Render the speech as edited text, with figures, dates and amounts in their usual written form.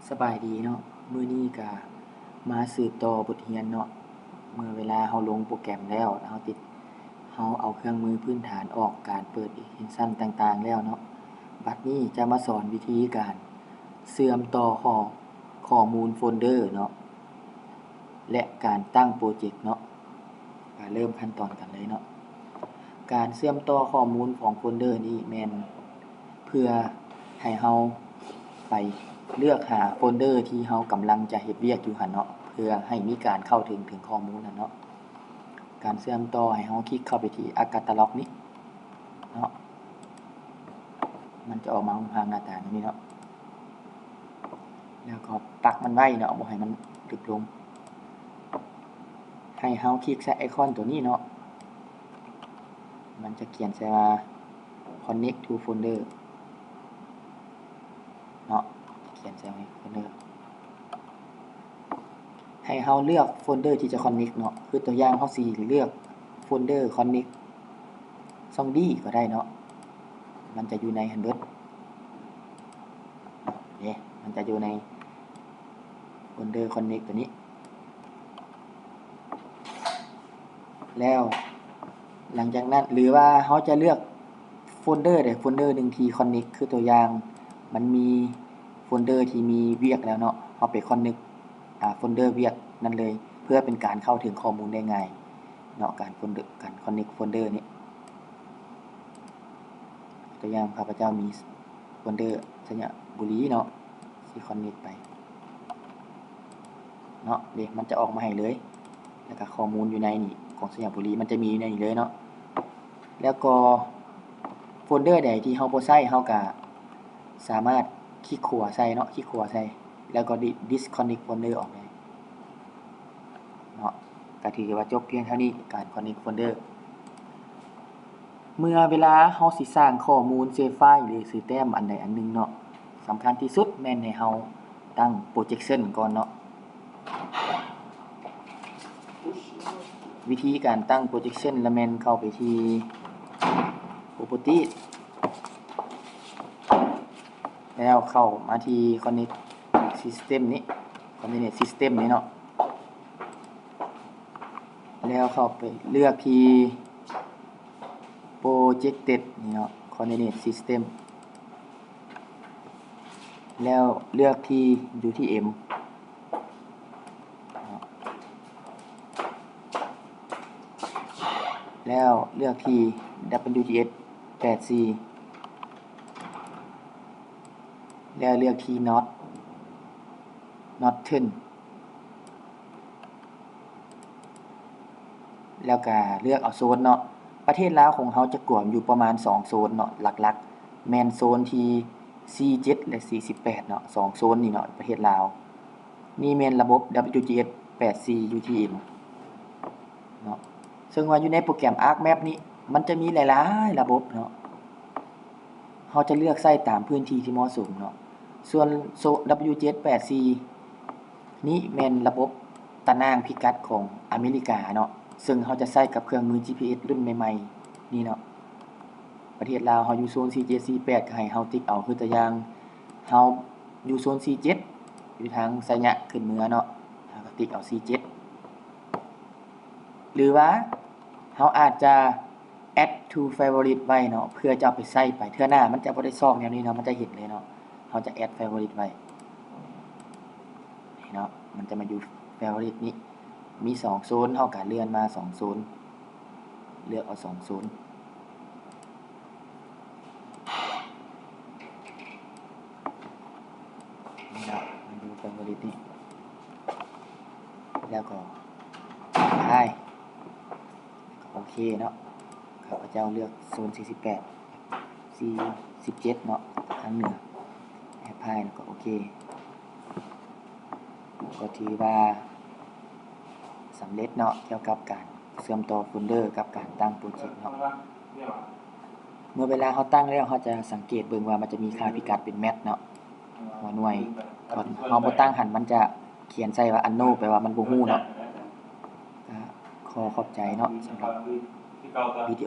สบายดีเนาะมื้อนี้ก็มาสืบต่อบทเรียนเนาะเมื่อเวลาเราลงโปรแกรมแล้วเราเอาเครื่องมือพื้นฐานออกการเปิด extension ต่างๆแล้วเนาะบัดนี้จะมาสอนวิธีการเชื่อมต่อข้อมูลโฟลเดอร์เนาะและการตั้งโปรเจกต์เนาะก็เริ่มขั้นตอนกันเลยเนาะการเชื่อมต่อข้อมูลของโฟลเดอร์นี้แม่นเพื่อให้เราไปเลือกหาโฟลเดอร์ที่เรากำลังจะเฮ็ดเวียกอยู่หั่นเนาะเพื่อให้มีการเข้าถึงข้อมูลนั่นเนาะการเชื่อมต่อให้เราคลิกเข้าไปที่ Catalog นี้เนาะมันจะออกมาทางหน้าตานี้เนาะแล้วก็ปักมันไว้เนาะบ่ให้มันลึกลงให้เราคลิกใส่ไอคอนตัวนี้เนาะมันจะเขียนใส่ว่า Connect to Folder เนาะเขียนใส่ไว้ Folder ให้เราเลือกโฟลเดอร์ที่จะ Connect เนาะคือตัวอย่างเราสิเลือกโฟลเดอร์ Connect 2D ก็ได้เนาะมันจะอยู่ในหันเบิดนี่มันจะอยู่ในโฟลเดอร์ Connect ตัวนี้แล้วหลังจากนั้นหรือว่าเราจะเลือกโฟลเดอร์ใดโฟลเดอร์หนึ่งที่ Connect คือตัวอย่างมันมีโฟลเดอร์ที่มีเวียกแล้วเนาะเอาไป Connect โฟลเดอร์เวียกนั่นเลยเพื่อเป็นการเข้าถึงข้อมูลได้ง่ายเนาะการ Connect โฟลเดอร์นี้ตัวอย่างข้าพเจ้ามีโฟลเดอร์สัญญาบุรีเนาะสิ Connect ไปเนาะเด็กมันจะออกมาให้เลยแล้วก็ข้อมูลอยู่ในนี่ของสัญญาบุรีมันจะมีอยู่ในนี้เลยเนาะแล้วก็โฟลเดอร์ใดที่เราบ่ใช้เราก็สามารถคลิกขวาใส่เนาะคลิกขวาใส่แล้วก็ disconnect folder ออกได้เนาะก็ถือว่าจบเพียงเท่านี้การ connect folder เมื่อเวลาเราสิสร้างข้อมูลเซฟไฟล์หรือซื้อแต้มอันใดอันหนึ่งเนาะสำคัญที่สุดแม่นให้เราตั้ง projection ก่อนเนาะวิธีการตั้ง projection ละแม่นเข้าไปที่ property แล้วเข้ามาที่ connect system นี้ connect system นี้เนาะแล้วเข้าไปเลือกที่ projected นี่เนาะ connect system แล้วเลือกที่ UTM แล้วเลือกที่ WGS 8C แล้วเลือกที่ Northern แล้วก็เลือกเอาโซนเนาะประเทศลาวของเราจะกลุ่มอยู่ประมาณ2โซนเนาะหลักๆแม่นโซนที่47และ48เนาะ2โซนนี่เนาะประเทศลาวนี่แม่นระบบ WGS 8C UTM เนาะซึ่งว่าอยู่ในโปรแกรม ArcMap นี้มันจะมีหลายๆระบบเนาะเราจะเลือกใช้ตามพื้นที่ที่เหมาะสมเนาะส่วน WGS 8C นี้แม่นระบบตารางพิกัดของอเมริกาเนาะซึ่งเราจะใช้กับเครื่องมือ GPS รุ่นใหม่ๆนี่เนาะประเทศลาวเราอยู่โซน47 48ก็ให้เราติ๊กเอาคือตัวอย่างเราอยู่โซน47อยู่ทางไสยะขึ้นเหนือเนาะเราก็ติ๊กเอา47หรือว่าเราอาจจะ add to favorite ไว้เนาะเพื่อจะเอาไปใช้ไปเทื่อหน้ามันจะบ่ได้ซอกแนวนี้เนาะมันจะเห็นเลยเนาะเราจะ add favorite ไว้นี่เนาะมันจะมาอยู่ favorite นี้มี2โซนเฮาก็เลื่อนมา2โซนเลือกเอา2โซนนี่เนาะมาดู favorite นี้แล้วก็ได้โอเคเนาะข้าพเจ้าเลือกโซน48 47เนาะทางเหนือแอปพลายแล้วก็โอเคก็ถือว่าสำเร็จเนาะเกี่ยวกับการเชื่อมต่อโฟลเดอร์กับการตั้งโปรเจกต์เนาะเมื่อเวลาเขาตั้งแล้วเขาจะสังเกตเบิ่งว่ามันจะมีค่าพิกัดเป็นแมทเนาะหัวหน่วยก่อนเฮาบ่ตั้งหันมันจะเขียนใส่ว่า unknown แปลว่ามันบ่ฮู้เนาะขอขอบใจเนาะสำหรับวิดีโอ